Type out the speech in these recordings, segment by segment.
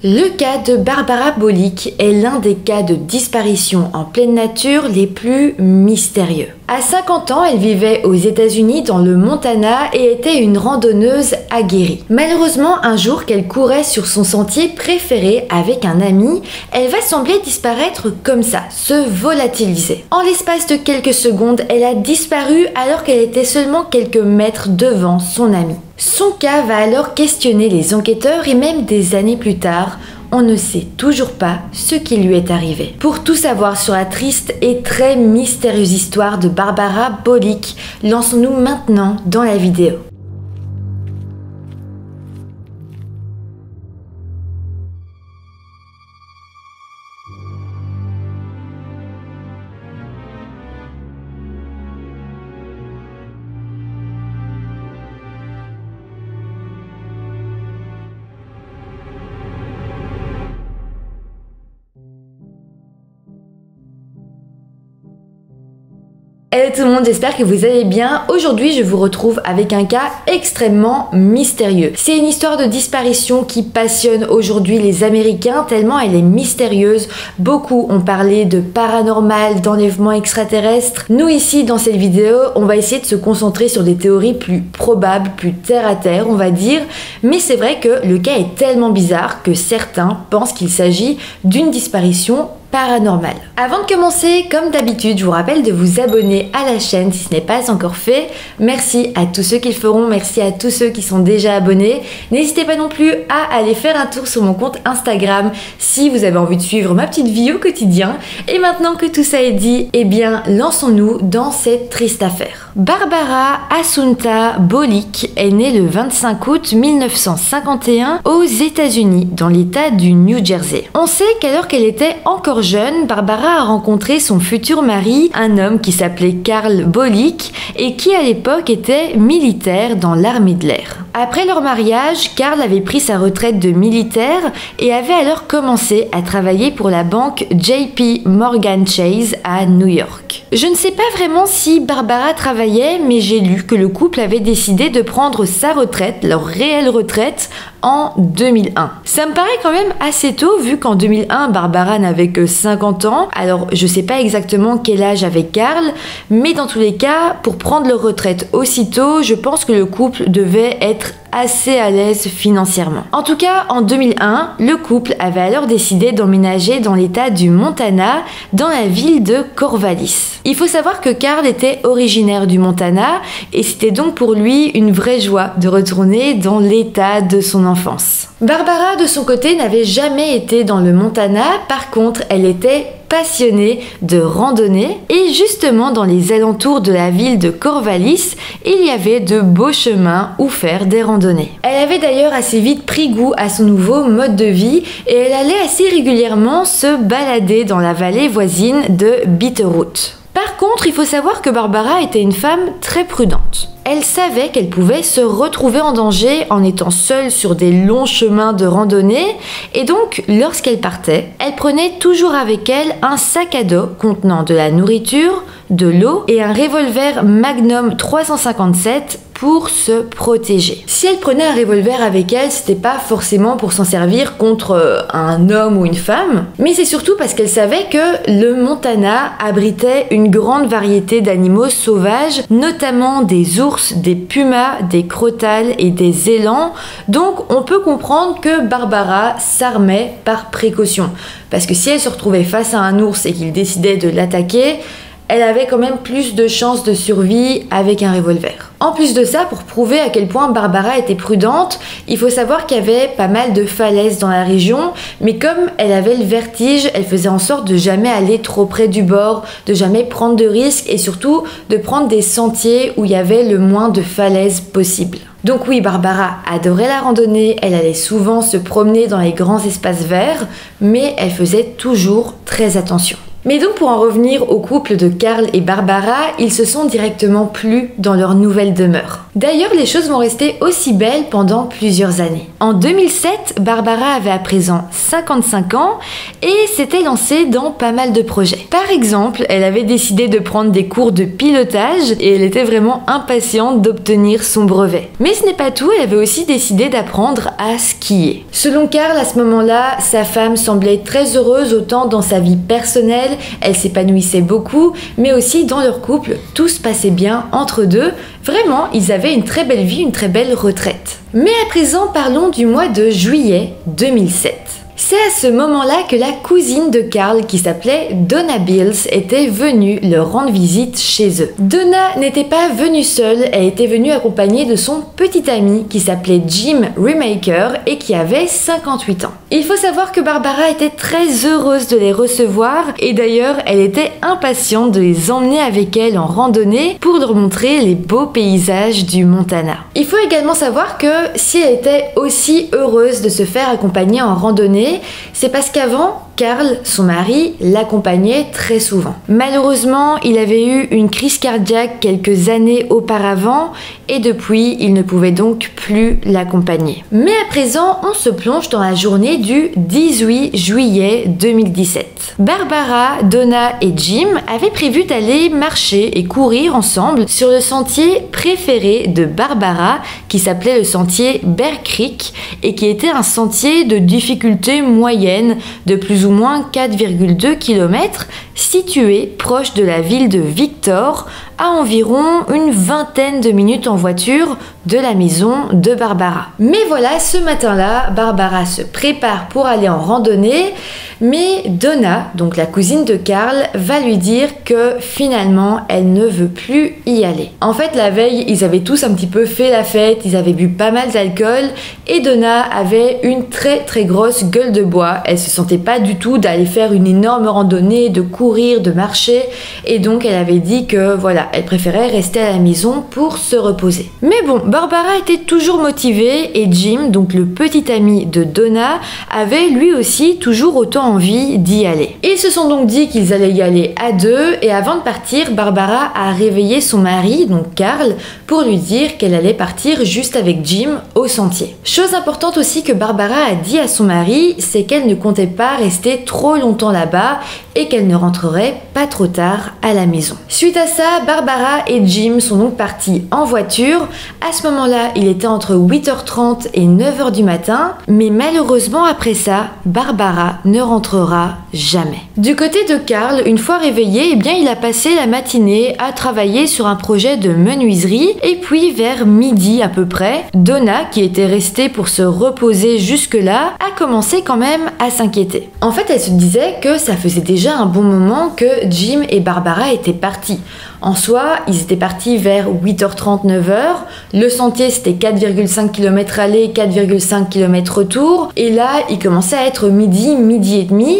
Le cas de Barbara Bolick est l'un des cas de disparition en pleine nature les plus mystérieux. À 50 ans, elle vivait aux États-Unis dans le Montana et était une randonneuse aguerrie. Malheureusement, un jour qu'elle courait sur son sentier préféré avec un ami, elle va sembler disparaître comme ça, se volatiliser. En l'espace de quelques secondes, elle a disparu alors qu'elle était seulement quelques mètres devant son ami. Son cas va alors questionner les enquêteurs et même des années plus tard, on ne sait toujours pas ce qui lui est arrivé. Pour tout savoir sur la triste et très mystérieuse histoire de Barbara Bolick, lançons-nous maintenant dans la vidéo. Hello tout le monde, j'espère que vous allez bien. Aujourd'hui, je vous retrouve avec un cas extrêmement mystérieux. C'est une histoire de disparition qui passionne aujourd'hui les Américains tellement elle est mystérieuse. Beaucoup ont parlé de paranormal, d'enlèvement extraterrestre. Nous ici, dans cette vidéo, on va essayer de se concentrer sur des théories plus probables, plus terre à terre, on va dire. Mais c'est vrai que le cas est tellement bizarre que certains pensent qu'il s'agit d'une disparition paranormal. Avant de commencer, comme d'habitude, je vous rappelle de vous abonner à la chaîne si ce n'est pas encore fait. Merci à tous ceux qui le feront, merci à tous ceux qui sont déjà abonnés. N'hésitez pas non plus à aller faire un tour sur mon compte Instagram si vous avez envie de suivre ma petite vie au quotidien. Et maintenant que tout ça est dit, eh bien, lançons-nous dans cette triste affaire. Barbara Assunta Bolick est née le 25 août 1951 aux États-Unis, dans l'état du New Jersey. On sait qu'alors qu'elle était encore jeune, Barbara a rencontré son futur mari, un homme qui s'appelait Carl Bolick et qui à l'époque était militaire dans l'armée de l'air. Après leur mariage, Carl avait pris sa retraite de militaire et avait alors commencé à travailler pour la banque JP Morgan Chase à New York. Je ne sais pas vraiment si Barbara travaillait, mais j'ai lu que le couple avait décidé de prendre sa retraite, leur réelle retraite, en 2001. Ça me paraît quand même assez tôt vu qu'en 2001, Barbara n'avait que 50 ans. Alors je sais pas exactement quel âge avait Carl, mais dans tous les cas, pour prendre leur retraite aussitôt, je pense que le couple devait être assez à l'aise financièrement. En tout cas, en 2001, le couple avait alors décidé d'emménager dans l'état du Montana, dans la ville de Corvallis. Il faut savoir que Carl était originaire du Montana et c'était donc pour lui une vraie joie de retourner dans l'état de son enfance. Barbara, de son côté, n'avait jamais été dans le Montana, par contre, elle était passionnée de randonnée et justement dans les alentours de la ville de Corvallis, il y avait de beaux chemins où faire des randonnées. Elle avait d'ailleurs assez vite pris goût à son nouveau mode de vie et elle allait assez régulièrement se balader dans la vallée voisine de Bitterroot. Par contre, il faut savoir que Barbara était une femme très prudente. Elle savait qu'elle pouvait se retrouver en danger en étant seule sur des longs chemins de randonnée et donc, lorsqu'elle partait, elle prenait toujours avec elle un sac à dos contenant de la nourriture, de l'eau et un revolver Magnum 357 pour se protéger. Si elle prenait un revolver avec elle, c'était pas forcément pour s'en servir contre un homme ou une femme, mais c'est surtout parce qu'elle savait que le Montana abritait une grande variété d'animaux sauvages, notamment des ours, des pumas, des crotales et des élans. Donc on peut comprendre que Barbara s'armait par précaution, parce que si elle se retrouvait face à un ours et qu'il décidait de l'attaquer, elle avait quand même plus de chances de survie avec un revolver. En plus de ça, pour prouver à quel point Barbara était prudente, il faut savoir qu'il y avait pas mal de falaises dans la région, mais comme elle avait le vertige, elle faisait en sorte de jamais aller trop près du bord, de jamais prendre de risques et surtout de prendre des sentiers où il y avait le moins de falaises possible. Donc oui, Barbara adorait la randonnée, elle allait souvent se promener dans les grands espaces verts, mais elle faisait toujours très attention. Mais donc pour en revenir au couple de Carl et Barbara, ils se sont directement plu dans leur nouvelle demeure. D'ailleurs, les choses vont rester aussi belles pendant plusieurs années. En 2007, Barbara avait à présent 55 ans et s'était lancée dans pas mal de projets. Par exemple, elle avait décidé de prendre des cours de pilotage et elle était vraiment impatiente d'obtenir son brevet. Mais ce n'est pas tout, elle avait aussi décidé d'apprendre à skier. Selon Carl, à ce moment-là, sa femme semblait très heureuse autant dans sa vie personnelle, elle s'épanouissait beaucoup, mais aussi dans leur couple, tout se passait bien entre deux. Vraiment, ils avaient une très belle vie, une très belle retraite. Mais à présent, parlons du mois de juillet 2007. C'est à ce moment-là que la cousine de Carl, qui s'appelait Donna Bills, était venue leur rendre visite chez eux. Donna n'était pas venue seule, elle était venue accompagnée de son petit ami qui s'appelait Jim Remaker et qui avait 58 ans. Il faut savoir que Barbara était très heureuse de les recevoir et d'ailleurs elle était impatiente de les emmener avec elle en randonnée pour leur montrer les beaux paysages du Montana. Il faut également savoir que si elle était aussi heureuse de se faire accompagner en randonnée, c'est parce qu'avant, Carl, son mari, l'accompagnait très souvent. Malheureusement, il avait eu une crise cardiaque quelques années auparavant et depuis, il ne pouvait donc plus l'accompagner. Mais à présent, on se plonge dans la journée du 18 juillet 2017. Barbara, Donna et Jim avaient prévu d'aller marcher et courir ensemble sur le sentier préféré de Barbara qui s'appelait le sentier Bear Creek et qui était un sentier de difficulté moyenne de plus ou moins 4,2 km situé proche de la ville de Victor à environ une vingtaine de minutes en voiture de la maison de Barbara. Mais voilà, ce matin-là, Barbara se prépare pour aller en randonnée, mais Donna, donc la cousine de Carl, va lui dire que finalement, elle ne veut plus y aller. En fait, la veille, ils avaient tous un petit peu fait la fête, ils avaient bu pas mal d'alcool, et Donna avait une très grosse gueule de bois. Elle se sentait pas du tout d'aller faire une énorme randonnée, de courir, de marcher, et donc elle avait dit que voilà, elle préférait rester à la maison pour se reposer. Mais bon, Barbara était toujours motivée et Jim, donc le petit ami de Donna, avait lui aussi toujours autant envie d'y aller. Ils se sont donc dit qu'ils allaient y aller à deux et avant de partir, Barbara a réveillé son mari, donc Carl, pour lui dire qu'elle allait partir juste avec Jim au sentier. Chose importante aussi que Barbara a dit à son mari, c'est qu'elle ne comptait pas rester trop longtemps là-bas et qu'elle ne rentrerait pas trop tard à la maison. Suite à ça, Barbara et Jim sont donc partis en voiture. À ce moment-là, il était entre 8h30 et 9h du matin, mais malheureusement après ça, Barbara ne rentrera jamais. Du côté de Carl, une fois réveillé, eh bien, il a passé la matinée à travailler sur un projet de menuiserie et puis vers midi à peu près, Donna, qui était restée pour se reposer jusque-là, a commencé quand même à s'inquiéter. En fait, elle se disait que ça faisait déjà un bon moment que Jim et Barbara étaient partis. En soi, ils étaient partis vers 8h30, 9h. Le sentier, c'était 4,5 km aller, 4,5 km retour. Et là, il commençait à être midi, midi et demi.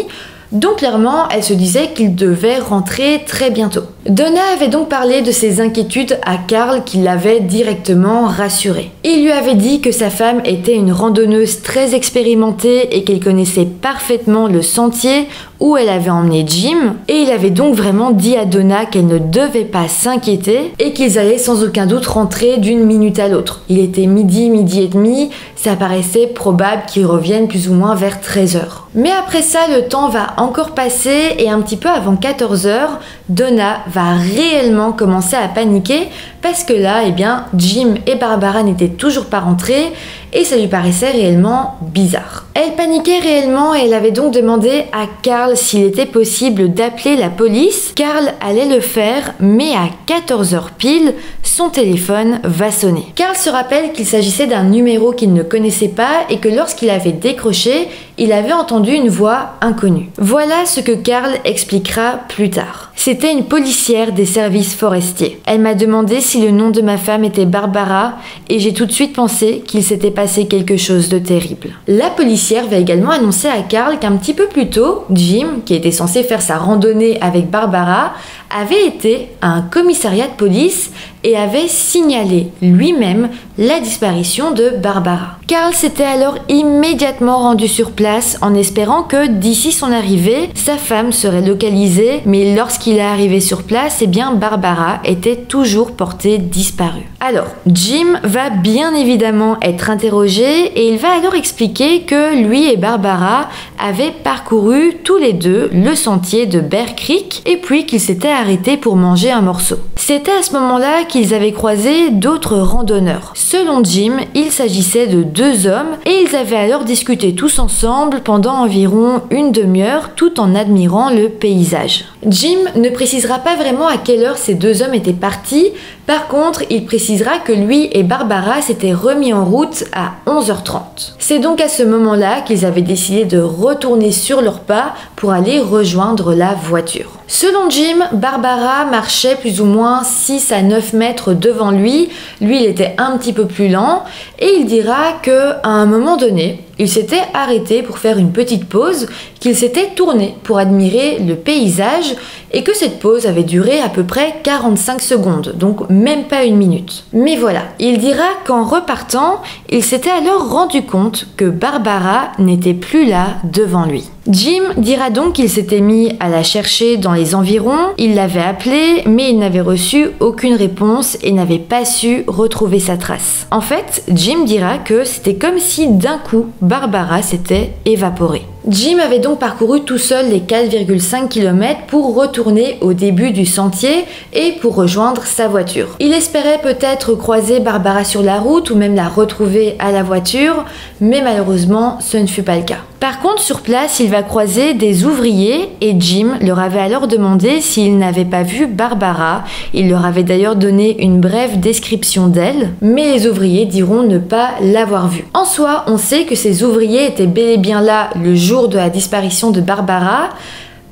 Donc clairement, elle se disait qu'il devait rentrer très bientôt. Donna avait donc parlé de ses inquiétudes à Carl qui l'avait directement rassuré. Il lui avait dit que sa femme était une randonneuse très expérimentée et qu'elle connaissait parfaitement le sentier où elle avait emmené Jim et il avait donc vraiment dit à Donna qu'elle ne devait pas s'inquiéter et qu'ils allaient sans aucun doute rentrer d'une minute à l'autre. Il était midi, midi et demi, ça paraissait probable qu'ils reviennent plus ou moins vers 13h. Mais après ça, le temps va encore passer et un petit peu avant 14h, Donna va réellement commencer à paniquer parce que là, eh bien, Jim et Barbara n'étaient toujours pas rentrés et ça lui paraissait réellement bizarre. Elle paniquait réellement et elle avait donc demandé à Carl s'il était possible d'appeler la police. Carl allait le faire, mais à 14h pile, son téléphone va sonner. Carl se rappelle qu'il s'agissait d'un numéro qu'il ne connaissait pas et que lorsqu'il avait décroché, il avait entendu une voix inconnue. Voilà ce que Carl expliquera plus tard. C'était une policière des services forestiers. Elle m'a demandé si le nom de ma femme était Barbara et j'ai tout de suite pensé qu'il s'était passé quelque chose de terrible. La policière va également annoncer à Carl qu'un petit peu plus tôt, Jim, qui était censé faire sa randonnée avec Barbara, avait été à un commissariat de police et avait signalé lui-même la disparition de Barbara. Carl s'était alors immédiatement rendu sur place en espérant que d'ici son arrivée, sa femme serait localisée, mais lorsqu'il est arrivé sur place, eh bien Barbara était toujours portée disparue. Alors, Jim va bien évidemment être interrogé et il va alors expliquer que lui et Barbara avaient parcouru tous les deux le sentier de Bear Creek et puis qu'ils s'étaient arrêtés pour manger un morceau. C'était à ce moment-là qu'ils avaient croisé d'autres randonneurs. Selon Jim, il s'agissait de deux hommes et ils avaient alors discuté tous ensemble pendant environ une demi-heure tout en admirant le paysage. Jim ne précisera pas vraiment à quelle heure ces deux hommes étaient partis. Par contre, il précisera que lui et Barbara s'étaient remis en route à 11h30. C'est donc à ce moment-là qu'ils avaient décidé de retourner sur leurs pas pour aller rejoindre la voiture. Selon Jim, Barbara marchait plus ou moins 6 à 9 mètres devant lui. Lui, il était un petit peu plus lent et il dira qu'à un moment donné, il s'était arrêté pour faire une petite pause, qu'il s'était tourné pour admirer le paysage et que cette pause avait duré à peu près 45 secondes, donc même pas une minute. Mais voilà, il dira qu'en repartant, il s'était alors rendu compte que Barbara n'était plus là devant lui. Jim dira donc qu'il s'était mis à la chercher dans les environs, il l'avait appelée, mais il n'avait reçu aucune réponse et n'avait pas su retrouver sa trace. En fait, Jim dira que c'était comme si d'un coup, Barbara s'était évaporée. Jim avait donc parcouru tout seul les 4,5 km pour retourner au début du sentier et pour rejoindre sa voiture. Il espérait peut-être croiser Barbara sur la route ou même la retrouver à la voiture, mais malheureusement ce ne fut pas le cas. Par contre, sur place, il va croiser des ouvriers et Jim leur avait alors demandé s'ils n'avaient pas vu Barbara. Il leur avait d'ailleurs donné une brève description d'elle, mais les ouvriers diront ne pas l'avoir vue. En soi, on sait que ces ouvriers étaient bel et bien là le jour de la disparition de Barbara.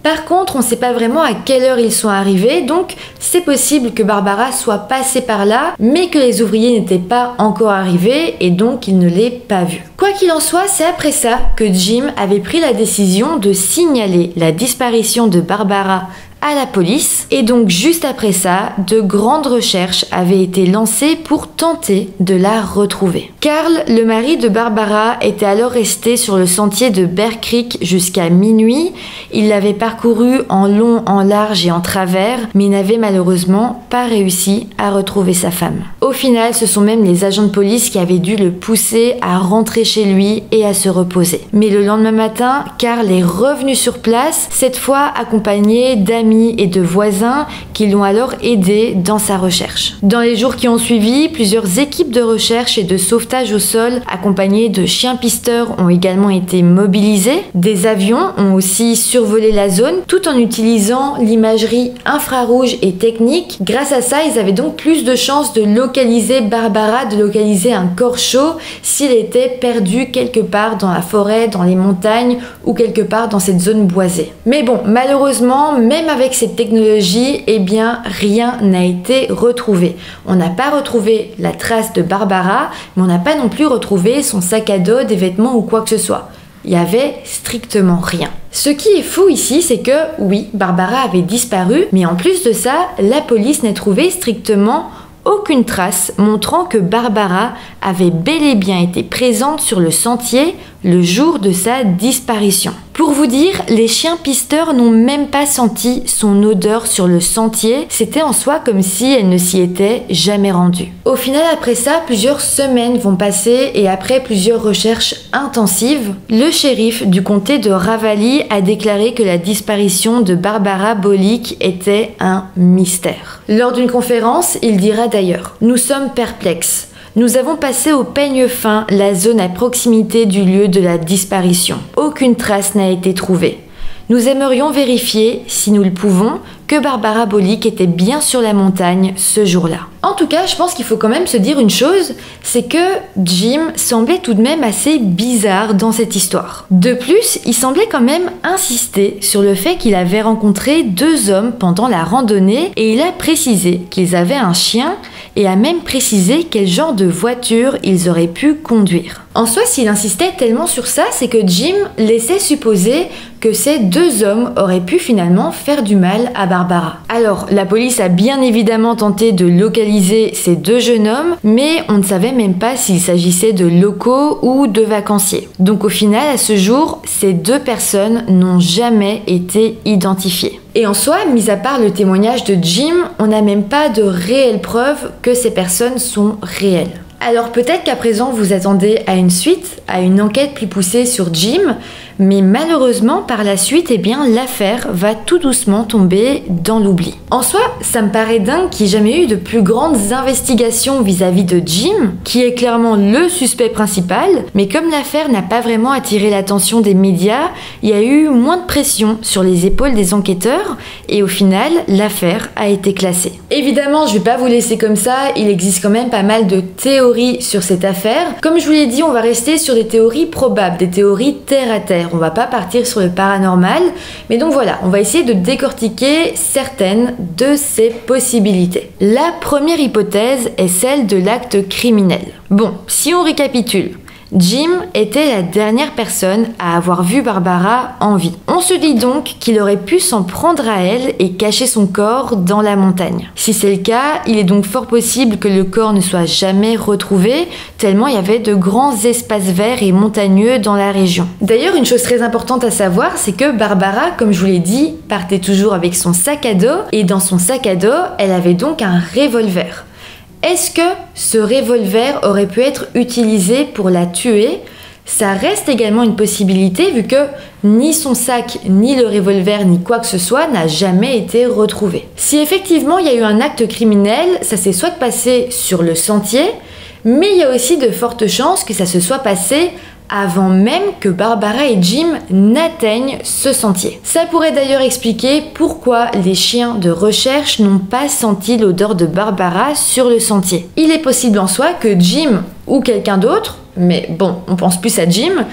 Par contre, on ne sait pas vraiment à quelle heure ils sont arrivés, donc c'est possible que Barbara soit passée par là, mais que les ouvriers n'étaient pas encore arrivés et donc ils ne l'aient pas vue. Quoi qu'il en soit, c'est après ça que Jim avait pris la décision de signaler la disparition de Barbara à la police et donc juste après ça, de grandes recherches avaient été lancées pour tenter de la retrouver. Carl, le mari de Barbara, était alors resté sur le sentier de Bear Creek jusqu'à minuit. Il l'avait parcouru en long, en large et en travers, mais n'avait malheureusement pas réussi à retrouver sa femme. Au final, ce sont même les agents de police qui avaient dû le pousser à rentrer chez lui et à se reposer. Mais le lendemain matin, Carl est revenu sur place, cette fois accompagné d'amis et de voisins qui l'ont alors aidé dans sa recherche. Dans les jours qui ont suivi, plusieurs équipes de recherche et de sauvetage au sol accompagnées de chiens pisteurs ont également été mobilisées. Des avions ont aussi survolé la zone tout en utilisant l'imagerie infrarouge et technique. Grâce à ça, ils avaient donc plus de chances de localiser Barbara, de localiser un corps chaud s'il était perdu quelque part dans la forêt, dans les montagnes ou quelque part dans cette zone boisée. Mais bon, malheureusement, même avec cette technologie, eh bien, rien n'a été retrouvé. On n'a pas retrouvé la trace de Barbara, mais on n'a pas non plus retrouvé son sac à dos, des vêtements ou quoi que ce soit. Il y avait strictement rien. Ce qui est fou ici, c'est que, oui, Barbara avait disparu, mais en plus de ça, la police n'a trouvé strictement aucune trace montrant que Barbara avait bel et bien été présente sur le sentier le jour de sa disparition. Pour vous dire, les chiens pisteurs n'ont même pas senti son odeur sur le sentier, c'était en soi comme si elle ne s'y était jamais rendue. Au final, après ça, plusieurs semaines vont passer et après plusieurs recherches intensives, le shérif du comté de Ravalli a déclaré que la disparition de Barbara Bolick était un mystère. Lors d'une conférence, il dira d'ailleurs « Nous sommes perplexes. Nous avons passé au peigne fin la zone à proximité du lieu de la disparition. Aucune trace n'a été trouvée. Nous aimerions vérifier, si nous le pouvons, que Barbara Bolick était bien sur la montagne ce jour-là. En tout cas, je pense qu'il faut quand même se dire une chose, c'est que Jim semblait tout de même assez bizarre dans cette histoire. De plus, il semblait quand même insister sur le fait qu'il avait rencontré deux hommes pendant la randonnée et il a précisé qu'ils avaient un chien et a même précisé quel genre de voiture ils auraient pu conduire. En soi, s'il insistait tellement sur ça, c'est que Jim laissait supposer que ces deux hommes auraient pu finalement faire du mal à Barbara. Alors, la police a bien évidemment tenté de localiser ces deux jeunes hommes, mais on ne savait même pas s'il s'agissait de locaux ou de vacanciers. Donc au final, à ce jour, ces deux personnes n'ont jamais été identifiées. Et en soi, mis à part le témoignage de Jim, on n'a même pas de réelles preuves que ces personnes sont réelles. Alors peut-être qu'à présent vous attendez à une suite, à une enquête plus poussée sur Jim, mais malheureusement par la suite, eh bien l'affaire va tout doucement tomber dans l'oubli. En soi, ça me paraît dingue qu'il n'y ait jamais eu de plus grandes investigations vis-à-vis de Jim, qui est clairement le suspect principal, mais comme l'affaire n'a pas vraiment attiré l'attention des médias, il y a eu moins de pression sur les épaules des enquêteurs, et au final, l'affaire a été classée. Évidemment, je vais pas vous laisser comme ça, il existe quand même pas mal de théories sur cette affaire. Comme je vous l'ai dit, on va rester sur des théories probables, des théories terre à terre. On va pas partir sur le paranormal, mais donc voilà, on va essayer de décortiquer certaines de ces possibilités. La première hypothèse est celle de l'acte criminel. Bon, si on récapitule, Jim était la dernière personne à avoir vu Barbara en vie. On se dit donc qu'il aurait pu s'en prendre à elle et cacher son corps dans la montagne. Si c'est le cas, il est donc fort possible que le corps ne soit jamais retrouvé, tellement il y avait de grands espaces verts et montagneux dans la région. D'ailleurs, une chose très importante à savoir, c'est que Barbara, comme je vous l'ai dit, partait toujours avec son sac à dos, et dans son sac à dos, elle avait donc un revolver. Est-ce que ce revolver aurait pu être utilisé pour la tuer? Ça reste également une possibilité vu que ni son sac, ni le revolver, ni quoi que ce soit n'a jamais été retrouvé. Si effectivement il y a eu un acte criminel, ça s'est soit passé sur le sentier, mais il y a aussi de fortes chances que ça se soit passé avant même que Barbara et Jim n'atteignent ce sentier. Ça pourrait d'ailleurs expliquer pourquoi les chiens de recherche n'ont pas senti l'odeur de Barbara sur le sentier. Il est possible en soi que Jim ou quelqu'un d'autre, mais bon, on pense plus à Jim,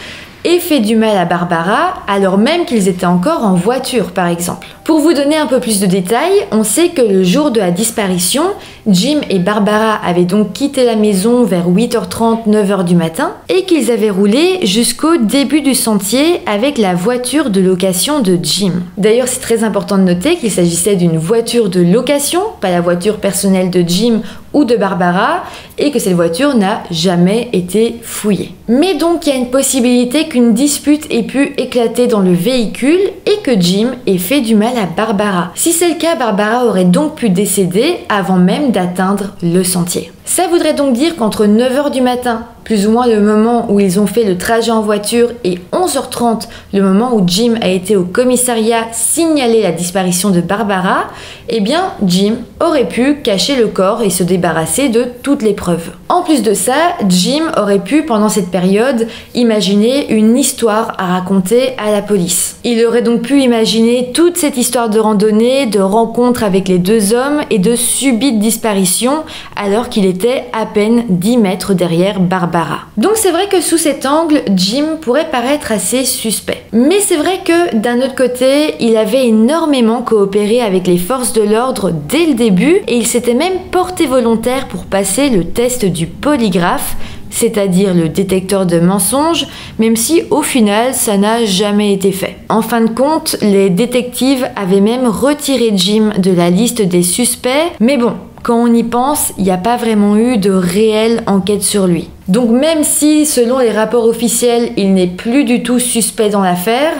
ait fait du mal à Barbara alors même qu'ils étaient encore en voiture par exemple. Pour vous donner un peu plus de détails, on sait que le jour de la disparition, Jim et Barbara avaient donc quitté la maison vers 8h30, 9h du matin et qu'ils avaient roulé jusqu'au début du sentier avec la voiture de location de Jim. D'ailleurs, c'est très important de noter qu'il s'agissait d'une voiture de location, pas la voiture personnelle de Jim ou de Barbara, et que cette voiture n'a jamais été fouillée. Mais donc, il y a une possibilité qu'une dispute ait pu éclater dans le véhicule et que Jim ait fait du mal à Barbara. Si c'est le cas, Barbara aurait donc pu décéder avant même d'atteindre le sentier. Ça voudrait donc dire qu'entre 9h du matin, plus ou moins le moment où ils ont fait le trajet en voiture, et 11h30, le moment où Jim a été au commissariat signaler la disparition de Barbara, eh bien Jim aurait pu cacher le corps et se débarrasser de toutes les preuves. En plus de ça, Jim aurait pu pendant cette période imaginer une histoire à raconter à la police. Il aurait donc pu imaginer toute cette histoire de randonnée, de rencontre avec les deux hommes et de subite disparition alors qu'il était à peine 10 mètres derrière Barbara. Donc c'est vrai que sous cet angle, Jim pourrait paraître assez suspect. Mais c'est vrai que d'un autre côté, il avait énormément coopéré avec les forces de l'ordre dès le début et il s'était même porté volontaire pour passer le test du polygraphe, c'est-à-dire le détecteur de mensonges, même si au final ça n'a jamais été fait. En fin de compte, les détectives avaient même retiré Jim de la liste des suspects, mais bon, quand on y pense, il n'y a pas vraiment eu de réelle enquête sur lui. Donc même si, selon les rapports officiels, il n'est plus du tout suspect dans l'affaire,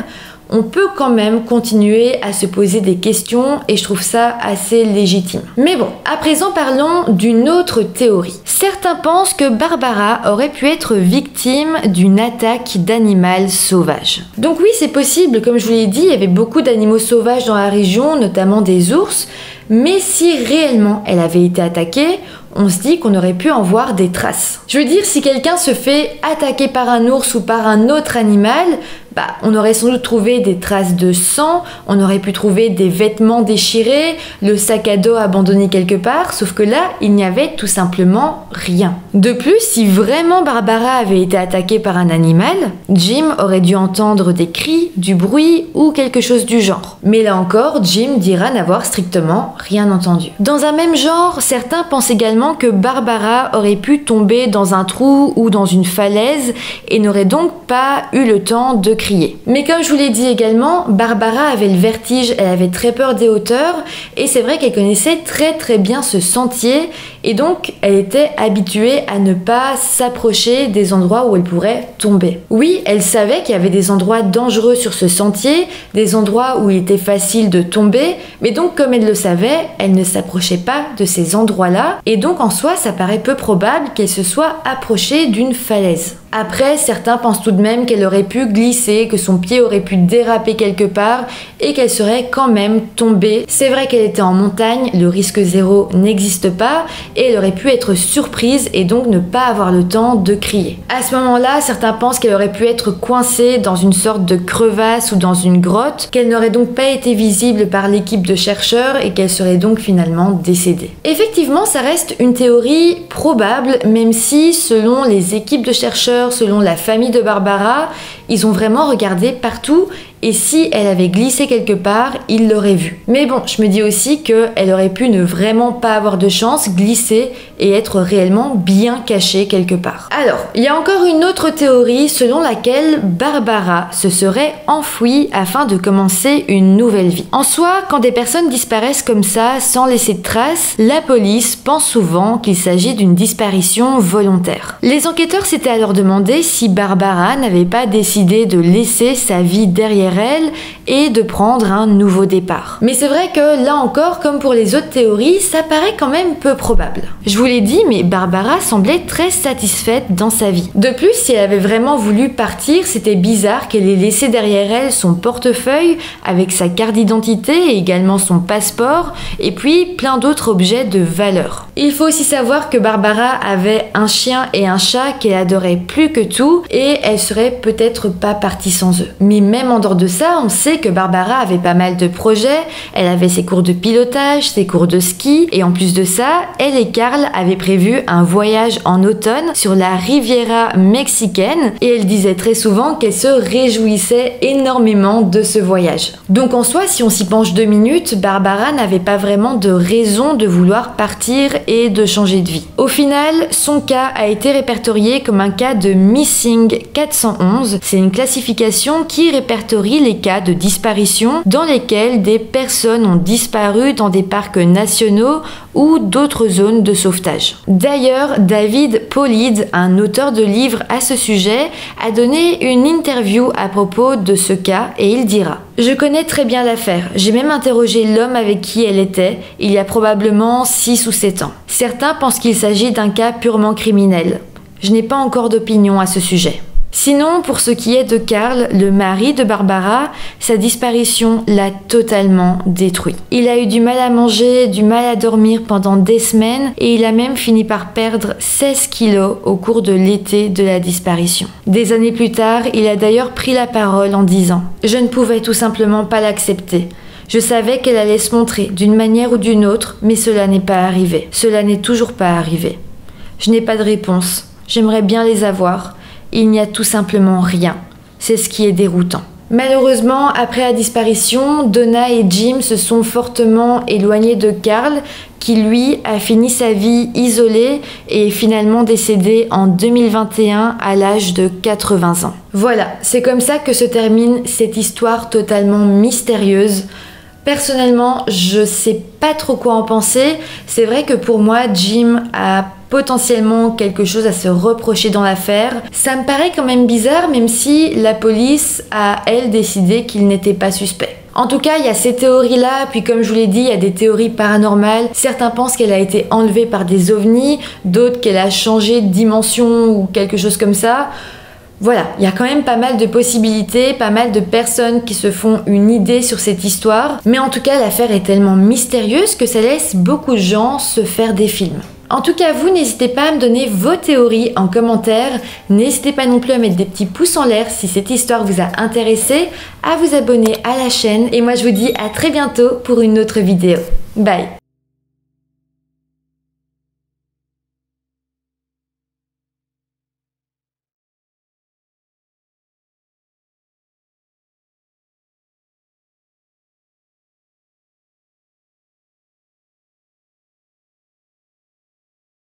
on peut quand même continuer à se poser des questions et je trouve ça assez légitime. Mais bon, à présent parlons d'une autre théorie. Certains pensent que Barbara aurait pu être victime d'une attaque d'animal sauvage. Donc oui, c'est possible, comme je vous l'ai dit, il y avait beaucoup d'animaux sauvages dans la région, notamment des ours, mais si réellement elle avait été attaquée, on se dit qu'on aurait pu en voir des traces. Je veux dire, si quelqu'un se fait attaquer par un ours ou par un autre animal, on aurait sans doute trouvé des traces de sang, on aurait pu trouver des vêtements déchirés, le sac à dos abandonné quelque part, sauf que là, il n'y avait tout simplement rien. De plus, si vraiment Barbara avait été attaquée par un animal, Jim aurait dû entendre des cris, du bruit ou quelque chose du genre. Mais là encore, Jim dira n'avoir strictement rien entendu. Dans un même genre, certains pensent également que Barbara aurait pu tomber dans un trou ou dans une falaise et n'aurait donc pas eu le temps de crier. Mais comme je vous l'ai dit également, Barbara avait le vertige, elle avait très peur des hauteurs et c'est vrai qu'elle connaissait très bien ce sentier et donc elle était habituée à ne pas s'approcher des endroits où elle pourrait tomber. Oui, elle savait qu'il y avait des endroits dangereux sur ce sentier, des endroits où il était facile de tomber, mais donc comme elle le savait, elle ne s'approchait pas de ces endroits-là et donc en soi ça paraît peu probable qu'elle se soit approchée d'une falaise. Après, certains pensent tout de même qu'elle aurait pu glisser, que son pied aurait pu déraper quelque part et qu'elle serait quand même tombée. C'est vrai qu'elle était en montagne, le risque zéro n'existe pas et elle aurait pu être surprise et donc ne pas avoir le temps de crier. À ce moment-là, certains pensent qu'elle aurait pu être coincée dans une sorte de crevasse ou dans une grotte, qu'elle n'aurait donc pas été visible par l'équipe de chercheurs et qu'elle serait donc finalement décédée. Effectivement, ça reste une théorie probable, même si, selon les équipes de chercheurs, selon la famille de Barbara, ils ont vraiment regardé partout et si elle avait glissé quelque part, ils l'auraient vue. Mais bon, je me dis aussi qu'elle aurait pu ne vraiment pas avoir de chance, glisser et être réellement bien cachée quelque part. Alors, il y a encore une autre théorie selon laquelle Barbara se serait enfouie afin de commencer une nouvelle vie. En soi, quand des personnes disparaissent comme ça, sans laisser de traces, la police pense souvent qu'il s'agit d'une disparition volontaire. Les enquêteurs s'étaient alors demandé si Barbara n'avait pas décidé de laisser sa vie derrière elle et de prendre un nouveau départ. Mais c'est vrai que là encore, comme pour les autres théories, ça paraît quand même peu probable. Je vous l'ai dit, mais Barbara semblait très satisfaite dans sa vie. De plus, si elle avait vraiment voulu partir, c'était bizarre qu'elle ait laissé derrière elle son portefeuille avec sa carte d'identité et également son passeport et puis plein d'autres objets de valeur. Il faut aussi savoir que Barbara avait un chien et un chat qu'elle adorait plus que tout et elle serait peut-être pas partie sans eux. Mais même en dehors de ça, on sait que Barbara avait pas mal de projets, elle avait ses cours de pilotage, ses cours de ski et en plus de ça, elle et Carl avaient prévu un voyage en automne sur la Riviera mexicaine et elle disait très souvent qu'elle se réjouissait énormément de ce voyage. Donc en soi, si on s'y penche 2 minutes, Barbara n'avait pas vraiment de raison de vouloir partir et de changer de vie. Au final, son cas a été répertorié comme un cas de Missing 411. C'est une classification qui répertorie les cas de disparition dans lesquels des personnes ont disparu dans des parcs nationaux ou d'autres zones de sauvetage. D'ailleurs, David Pollitt, un auteur de livres à ce sujet, a donné une interview à propos de ce cas et il dira: « Je connais très bien l'affaire, j'ai même interrogé l'homme avec qui elle était il y a probablement 6 ou 7 ans. Certains pensent qu'il s'agit d'un cas purement criminel. Je n'ai pas encore d'opinion à ce sujet. » Sinon, pour ce qui est de Carl, le mari de Barbara, sa disparition l'a totalement détruit. Il a eu du mal à manger, du mal à dormir pendant des semaines et il a même fini par perdre 16 kilos au cours de l'été de la disparition. Des années plus tard, il a d'ailleurs pris la parole en disant « Je ne pouvais tout simplement pas l'accepter. Je savais qu'elle allait se montrer d'une manière ou d'une autre, mais cela n'est pas arrivé. Cela n'est toujours pas arrivé. Je n'ai pas de réponse. J'aimerais bien les avoir. Il n'y a tout simplement rien. C'est ce qui est déroutant. » Malheureusement, après la disparition, Donna et Jim se sont fortement éloignés de Carl, qui lui a fini sa vie isolé et est finalement décédé en 2021 à l'âge de 80 ans. Voilà, c'est comme ça que se termine cette histoire totalement mystérieuse. Personnellement, je sais pas trop quoi en penser. C'est vrai que pour moi, Jim a potentiellement quelque chose à se reprocher dans l'affaire. Ça me paraît quand même bizarre, même si la police a, elle, décidé qu'il n'était pas suspect. En tout cas, il y a ces théories-là, puis comme je vous l'ai dit, il y a des théories paranormales. Certains pensent qu'elle a été enlevée par des ovnis, d'autres qu'elle a changé de dimension ou quelque chose comme ça. Voilà, il y a quand même pas mal de possibilités, pas mal de personnes qui se font une idée sur cette histoire. Mais en tout cas, l'affaire est tellement mystérieuse que ça laisse beaucoup de gens se faire des films. En tout cas, vous, n'hésitez pas à me donner vos théories en commentaire. N'hésitez pas non plus à mettre des petits pouces en l'air si cette histoire vous a intéressé, à vous abonner à la chaîne. Et moi, je vous dis à très bientôt pour une autre vidéo. Bye!